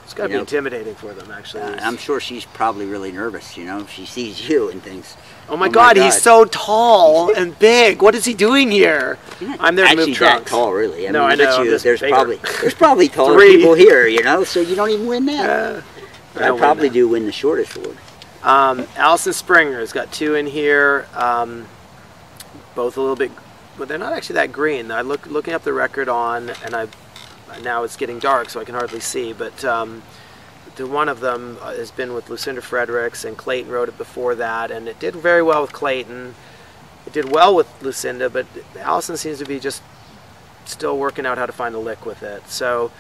S1: It's got to be intimidating for them, actually.
S2: I'm sure she's probably really nervous. You know, she sees you and thinks,
S1: "Oh my God, he's so tall and big. What is he doing here?" I'm there to move trunks.
S2: That tall, really.
S1: No, I know.
S2: There's probably taller people here. You know, so you don't even win that. I probably do win the shortest award.
S1: Allison Springer's got 2 in here. Both a little bit, but they're not actually that green. I looking up the record on, and now it's getting dark, so I can hardly see, but one of them has been with Lucinda Fredericks, and Clayton rode it before that, and it did very well with Clayton. It did well with Lucinda, but Allison seems to be just still working out how to find a lick with it. So,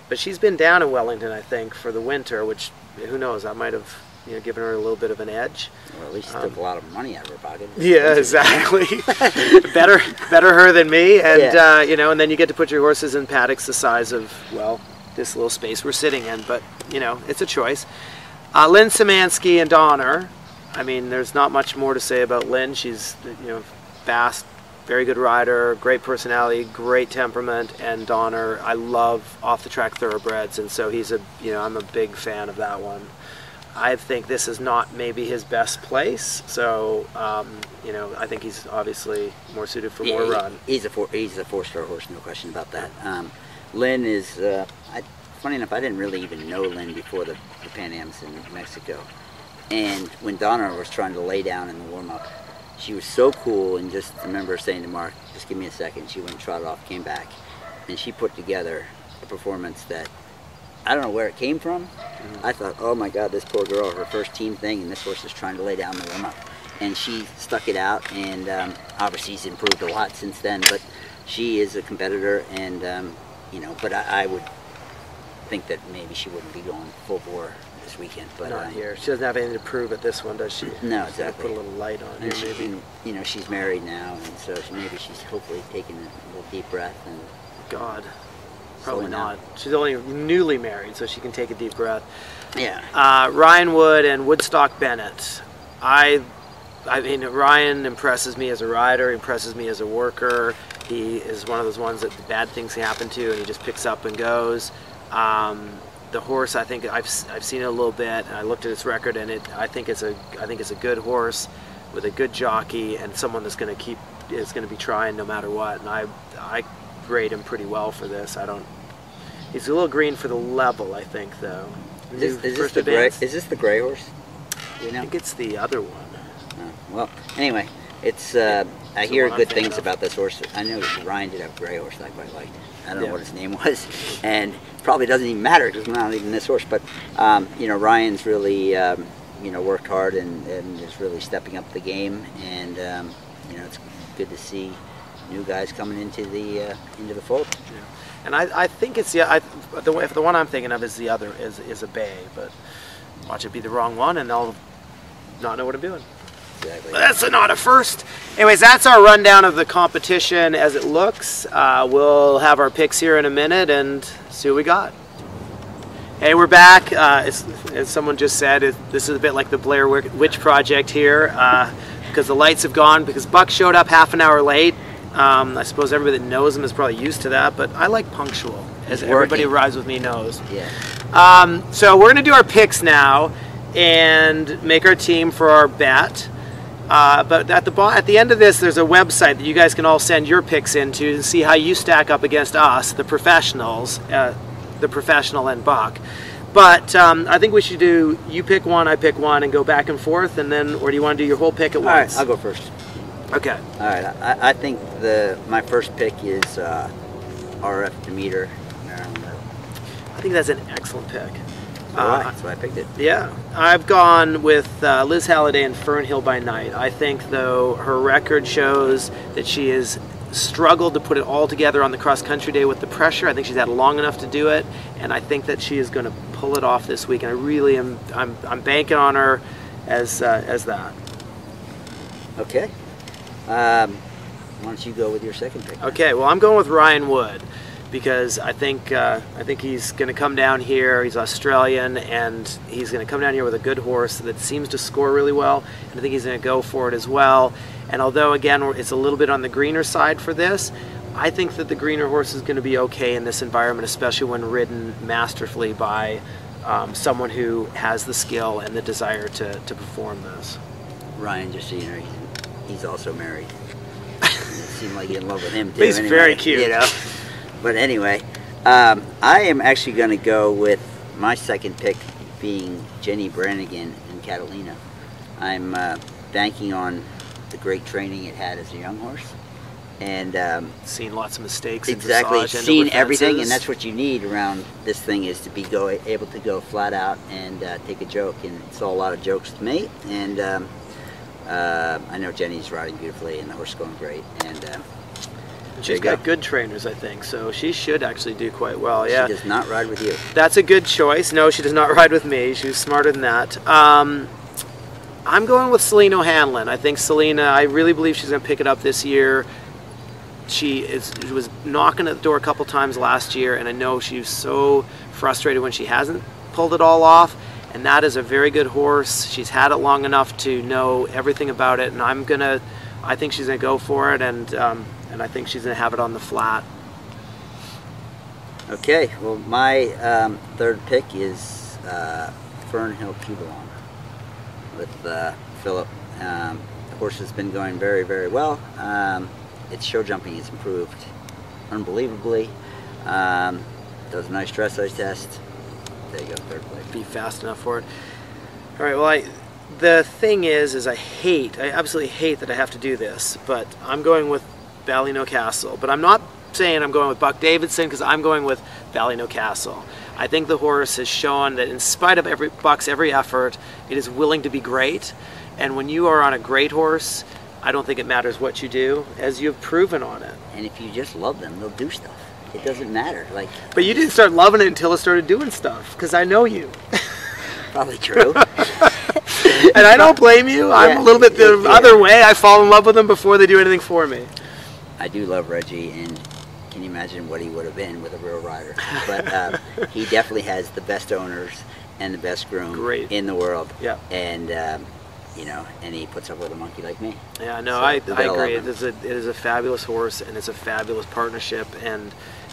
S1: but she's been down in Wellington, I think, for the winter, which, who knows, that might have given her a little bit of an edge.
S2: Well, at least she took a lot of money out of her pocket.
S1: Yeah, exactly. better her than me, and you know, and then you get to put your horses in paddocks the size of, well, this little space we're sitting in. But you know, it's a choice. Lynn Szymanski and Donner. I mean, there's not much more to say about Lynn. She's, you know, fast, very good rider, great personality, great temperament, and Donner, I love off the track thoroughbreds, and so he's I'm a big fan of that one. I think this is not maybe his best place, so you know, I think he's obviously more suited for more run.
S2: He's a 4-star horse, no question about that. Lynn is, funny enough, I didn't really even know Lynn before the Pan Ams in Mexico. And when Donna was trying to lay down in the warm-up, she was so cool, and just I remember saying to Mark, just give me a second. She went and trotted off, came back, and she put together a performance that I don't know where it came from. I thought, oh my God, this poor girl, her first team thing, and this horse is trying to lay down the warm-up. And she stuck it out, and obviously she's improved a lot since then, but she is a competitor, and you know, but I would think that maybe she wouldn't be going full bore this weekend. But
S1: not here. She doesn't have anything to prove at this one, does she?
S2: No, exactly.
S1: Put a little light on her, maybe.
S2: And, you know, she's married now, and so maybe she's hopefully taking a little deep breath. And
S1: God. Probably not. She's only newly married, so she can take a deep breath.
S2: Yeah.
S1: Ryan Wood and Woodstock Bennett. I mean, Ryan impresses me as a rider, impresses me as a worker. He is one of those ones that the bad things happen to, and he just picks up and goes. The horse, I think I've seen it a little bit, and I looked at its record, and I think it's a good horse with a good jockey and someone that's going to be trying no matter what. And I grade him pretty well for this. He's a little green for the level, I think, though.
S2: Is this the gray horse? You know?
S1: I think it's the other one.
S2: Well, anyway, it's I hear good things about this horse. I know Ryan did have a gray horse that I quite liked. I don't know what his name was, and probably doesn't even matter because it's not even this horse. But you know, Ryan's really you know, worked hard and is really stepping up the game, and you know, it's good to see new guys coming into the fold.
S1: Yeah. And I think it's the one I'm thinking of is the other is a bay, but watch it be the wrong one and they'll not know what I'm doing.
S2: Exactly.
S1: That's not a first. Anyways, that's our rundown of the competition as it looks. We'll have our picks here in a minute and see what we got. Hey, we're back. As someone just said, this is a bit like the Blair Witch Project here because the lights have gone because Buck showed up half an hour late. I suppose everybody that knows him is probably used to that, but I like punctual, as everybody who rides with me knows.
S2: Yeah.
S1: So we're going to do our picks now and make our team for our bet. But at the end of this, there's a website that you guys can all send your picks into and see how you stack up against us, the professionals, the professional and Buck. But I think we should do, you pick one, I pick one, and go back and forth, and then, or do you want to do your whole pick at once?
S2: All right, I'll go first.
S1: Okay.
S2: All right, I think my first pick is RF Demeter, Marilyn.
S1: I think that's an excellent pick.
S2: That's why I picked it.
S1: Yeah, I've gone with Liz Halliday and Fernhill by Night. I think, though, her record shows that she has struggled to put it all together on the cross-country day with the pressure. I think she's had long enough to do it, and I think that she is going to pull it off this week. And I really am. I'm banking on her as that.
S2: Okay. Why don't you go with your second pick?
S1: Okay. Well, I'm going with Ryan Wood, because I think he's going to come down here. He's Australian, and he's going to come down here with a good horse that seems to score really well, and I think he's going to go for it as well. And although, again, it's a little bit on the greener side for this, I think that the greener horse is going to be okay in this environment, especially when ridden masterfully by someone who has the skill and the desire to perform this.
S2: Ryan, just so you know, he's also married. You seem like you're in love with him, too.
S1: He's anyway, very cute.
S2: You know? But anyway, I am actually going to go with my second pick being Jennie, Brannigan, and Catalina. I'm banking on the great training it had as a young horse, and
S1: seen lots of mistakes.
S2: Exactly, seen everything, and that's what you need around this thing, is to be able to go flat out and take a joke. And it saw a lot of jokes to me, and I know Jennie's riding beautifully, and the horse is going great, and
S1: she's got good trainers, I think, so she should actually do quite well. Yeah.
S2: She does not ride with you.
S1: That's a good choice. No, she does not ride with me. She's smarter than that. I'm going with Selena O'Hanlon. I think Selena, I really believe she's going to pick it up this year. She was knocking at the door a couple times last year, and I know she was so frustrated when she hasn't pulled it all off. And that is a very good horse. She's had it long enough to know everything about it, and I think she's going to go for it, and I think she's going to have it on the flat.
S2: Okay, well, my third pick is Fernhill Cubalawn with Phillip. The horse has been going very, very well. Its show jumping has improved unbelievably. Does a nice dressage test. There you go, third place.
S1: Be fast enough for it. All right, well, the thing is I absolutely hate that I have to do this, but I'm going with Ballynoe Castle. But I'm not saying I'm going with Buck Davidson, because I'm going with Ballynoe Castle. I think the horse has shown that in spite of Buck's every effort, it is willing to be great. And when you are on a great horse, I don't think it matters what you do, as you've proven on it.
S2: And if you just love them, they'll do stuff. It doesn't matter.
S1: But you didn't start loving it until it started doing stuff, because I know you.
S2: Probably true.
S1: And I don't blame you. I'm a little bit the other way. I fall in love with them before they do anything for me.
S2: I do love Reggie, and can you imagine what he would have been with a real rider? But he definitely has the best owners and the best groom in the world.
S1: Yeah.
S2: And you know, and he puts up with a monkey like me.
S1: Yeah, no, so I agree. It is a fabulous horse, and it's a fabulous partnership, and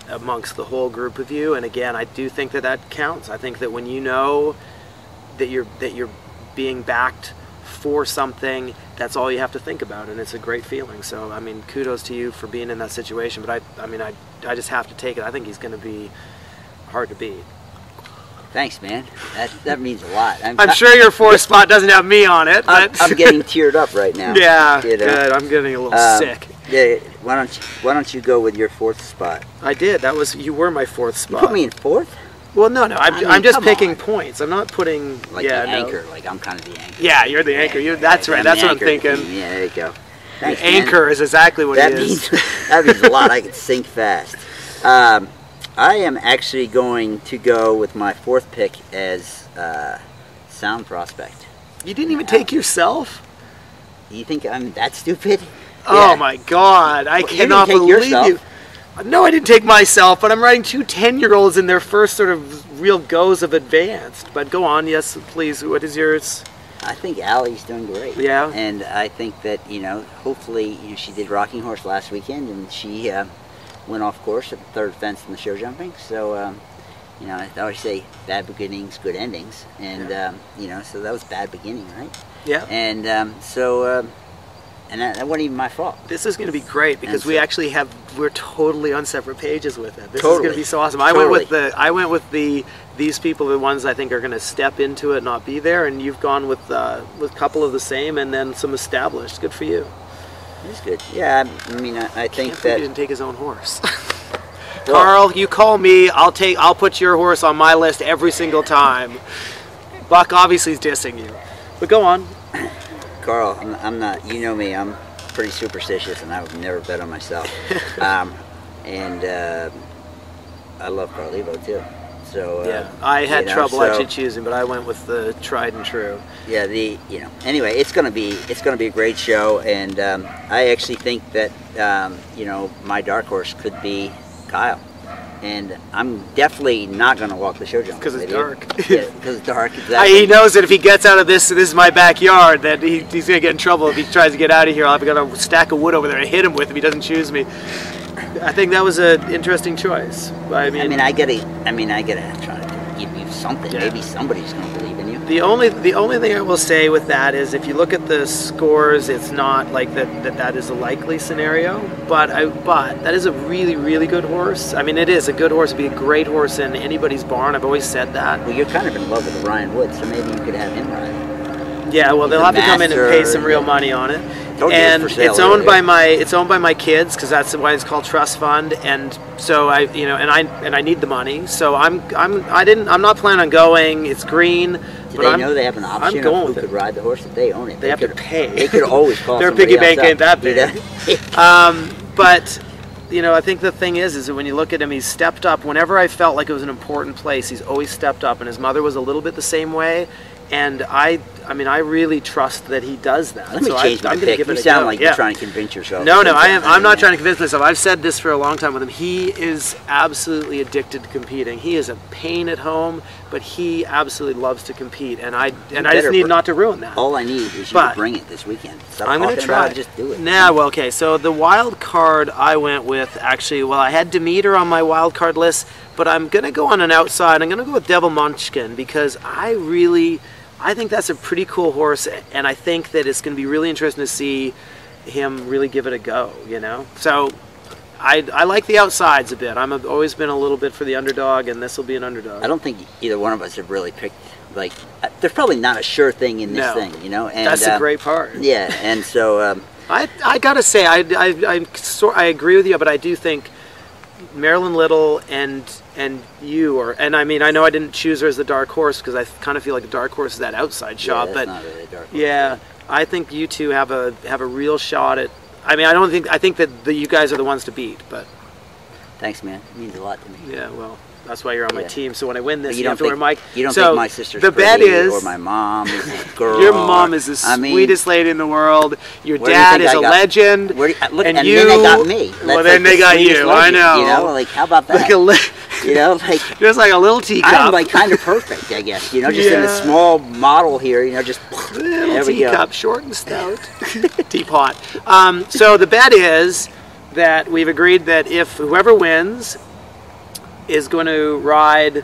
S1: amongst the whole group of you. And again, I do think that counts. I think that when you know that you're being backed for something, that's all you have to think about, and it's a great feeling. So I mean, kudos to you for being in that situation. But I just have to take it. I think he's going to be hard to beat.
S2: Thanks, man. That means a lot.
S1: I'm sure your fourth spot doesn't have me on it, but
S2: I'm getting teared up right now.
S1: Yeah, you know? Good. I'm getting a little sick.
S2: Yeah. Why don't you go with your fourth spot?
S1: I did. You were my fourth spot.
S2: You put me in fourth?
S1: Well, no. I'm just picking points. I'm not putting
S2: the anchor. Like I'm kind of the anchor.
S1: Yeah, you're the anchor. That's right. That's what I'm thinking.
S2: Yeah, there you go. Thanks,
S1: the anchor is exactly what it is.
S2: That means a lot. I can sink fast. I am actually going to go with my fourth pick as Sound Prospect.
S1: You didn't even take yourself?
S2: You think I'm that stupid?
S1: Oh my God! I cannot believe you. No, I didn't take myself, but I'm riding two 10-year-olds in their first sort of real goes of advanced. But go on, yes, please. What is yours?
S2: I think Allie's doing great.
S1: Yeah.
S2: And I think that, hopefully, she did Rocking Horse last weekend, and she went off course at the third fence in the show jumping. So, I always say bad beginnings, good endings. And, so that was bad beginning, right?
S1: Yeah.
S2: And so, And that wasn't even my fault.
S1: This is going to be great because
S2: so,
S1: we're totally on separate pages with it. This
S2: totally,
S1: is going to be so awesome. I went with these people, the ones I think are going to step into it, not be there, and you've gone with a couple of the same and then some established. Good for you.
S2: It's good. Yeah, I mean, I think that
S1: he didn't take his own horse. Carl, you call me. I'll put your horse on my list every single time. Buck obviously is dissing you, but go on.
S2: Carl, I'm not. You know me. I'm pretty superstitious, and I would never bet on myself. And I love Carlevo too. So
S1: yeah, I had trouble actually choosing, but I went with the tried and true.
S2: Yeah, anyway, it's gonna be a great show, and I actually think that my dark horse could be Kyle, and I'm definitely not gonna walk the show jump
S1: because it's dark.
S2: Yeah, because it's dark. Exactly.
S1: He knows that if he gets out of this is my backyard, that he's gonna get in trouble if he tries to get out of here. I've got a stack of wood over there to hit him with if he doesn't choose me. I think that was an interesting choice. I mean, I gotta try to give you something. Yeah. Maybe somebody's gonna believe in you. The only thing I will say with that is, if you look at the scores, it's not like that is a likely scenario. But that is a really, really good horse. I mean, it is a good horse. It'd be a great horse in anybody's barn. I've always said that.
S2: Well, you're kind of in love with Ryan Wood, so maybe you could have him ride.
S1: Yeah, well, they'll have to come in and pay some real money on it. And it's owned by my kids, because that's why it's called trust fund, and so I need the money, so I'm not planning on going. It's green.
S2: Do they know they have an option of who could ride the horse if they own it?
S1: They have to pay.
S2: They could always call
S1: their piggy bank ain't that big. But I think the thing is that when you look at him, he's stepped up. Whenever I felt like it was an important place, he's always stepped up, and his mother was a little bit the same way. And I really trust that he does that.
S2: Let me change my pick. You sound like you're trying to convince yourself.
S1: No, I'm not trying to convince myself. I've said this for a long time with him. He is absolutely addicted to competing. He is a pain at home, but he absolutely loves to compete. And I just need not to ruin that.
S2: All I need is you to bring it this weekend. Stop
S1: I'm going to try.
S2: Just do it.
S1: Nah, well, okay. So the wild card I went with, actually, I had Demeter on my wild card list, but I'm going to go on an outside. I'm going to go with Devil Munchkin, because I think that's a pretty cool horse, and I think that it's going to be really interesting to see him really give it a go, So I like the outsides a bit. I've always been a little bit for the underdog, and this will be an underdog.
S2: I don't think either one of us have really picked, there's probably not a sure thing in this thing, And
S1: that's the great part.
S2: Yeah, and so...
S1: I got to say, I agree with you, but I do think Marilyn Little and you I know I didn't choose her as the dark horse because I kind of feel like the dark horse is that outside shot, but
S2: not really a dark horse.
S1: Yeah, I think you two have a real shot at. I think that you guys are the ones to beat, but.
S2: Thanks, man. It means a lot to me.
S1: Yeah, well, that's why you're on my team. So when I win this, you have to wear
S2: You don't think my sister's
S1: the bet is,
S2: or my mom is a girl.
S1: Your mom is the sweetest lady in the world. Your dad is a legend.
S2: Look, and
S1: then
S2: they got me.
S1: Well, then they got you.
S2: Legend,
S1: I know.
S2: How about that?
S1: Just like a little teacup.
S2: I'm kind of perfect, I guess. Just in a small model here. Just
S1: little teacup, short and stout, teapot. So the bet is that we've agreed that if whoever wins is going to ride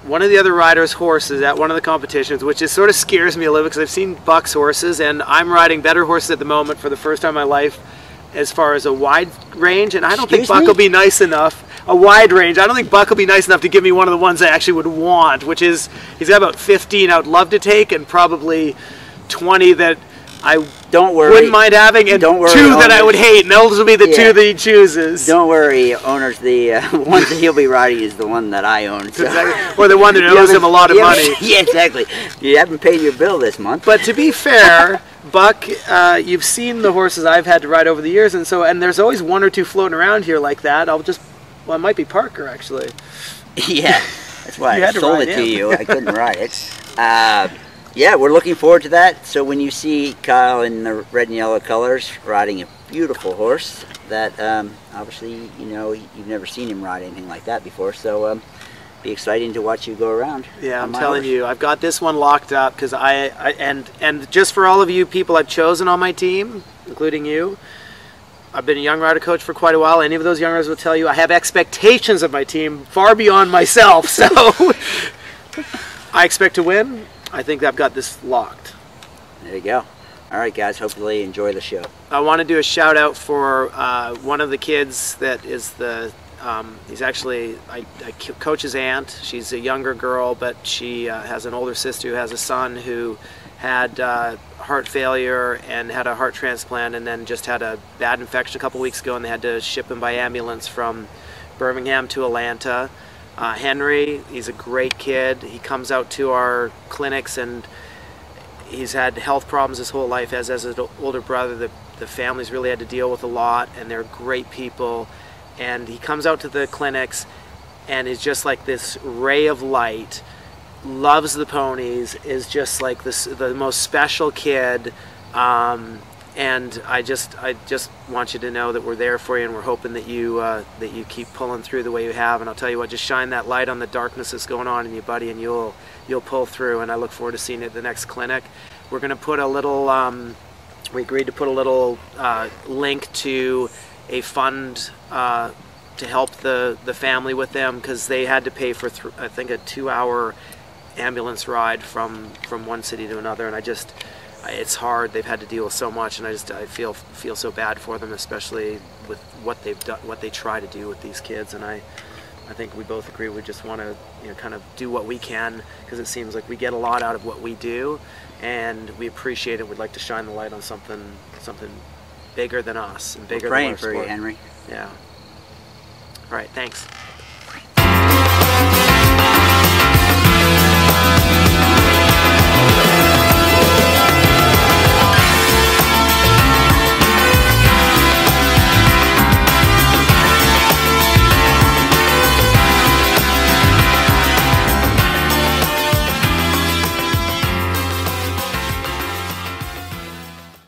S1: one of the other riders' horses at one of the competitions, which sort of scares me a little bit because I've seen Buck's horses, and I'm riding better horses at the moment for the first time in my life as far as a wide range, and I don't think Buck will be nice enough. A wide range. I don't think Buck will be nice enough to give me one of the ones I actually would want, which is, he's got about 15 I would love to take, and probably 20 that I wouldn't mind having, and 2 that I would hate, and those will be the 2 that he chooses.
S2: Don't worry, owners, the one that he'll be riding is the one that I own. So.
S1: Or the one that owes him a lot of money.
S2: Yeah, exactly. You haven't paid your bill this month.
S1: But to be fair, Buck, you've seen the horses I've had to ride over the years, and there's always 1 or 2 floating around here like that. It might be Parker, actually.
S2: Yeah, that's why I sold it to you. I couldn't ride it. Yeah, we're looking forward to that. So when you see Kyle in the red and yellow colors riding a beautiful horse that obviously, you've never seen him ride anything like that before. So be exciting to watch you go around.
S1: Yeah, I'm telling you, I've got this one locked up because and just for all of you people I've chosen on my team, including you, I've been a young rider coach for quite a while. Any of those young riders will tell you I have expectations of my team far beyond myself. So I expect to win. I think I've got this locked.
S2: There you go. All right, guys. Hopefully you enjoy the show.
S1: I want to do a shout out for one of the kids that is he's actually, I coach his aunt. She's a younger girl, but she has an older sister who has a son who had heart failure and had a heart transplant, and then just had a bad infection a couple weeks ago, and they had to ship him by ambulance from Birmingham to Atlanta. Henry, he's a great kid. He comes out to our clinics, and he's had health problems his whole life. As an older brother, the family's really had to deal with a lot, and they're great people. And he comes out to the clinics and is just like this ray of light, loves the ponies, is just like the most special kid. And I just want you to know that we're there for you, and we're hoping that you keep pulling through the way you have. And I'll tell you what, just shine that light on the darkness that's going on in you, buddy, and you'll pull through. And I look forward to seeing you at the next clinic. We're going to put a little, we agreed to put a little link to a fund to help the family with them, because they had to pay for I think a 2-hour ambulance ride from one city to another, and it's hard. They've had to deal with so much, and I feel so bad for them, especially with what they've done, what they try to do with these kids. And I think we both agree we just want to kind of do what we can, because it seems like we get a lot out of what we do, and we appreciate it. We'd like to shine the light on something bigger than us and bigger than our sport.
S2: We're praying for you, Henry.
S1: Yeah. All right, thanks.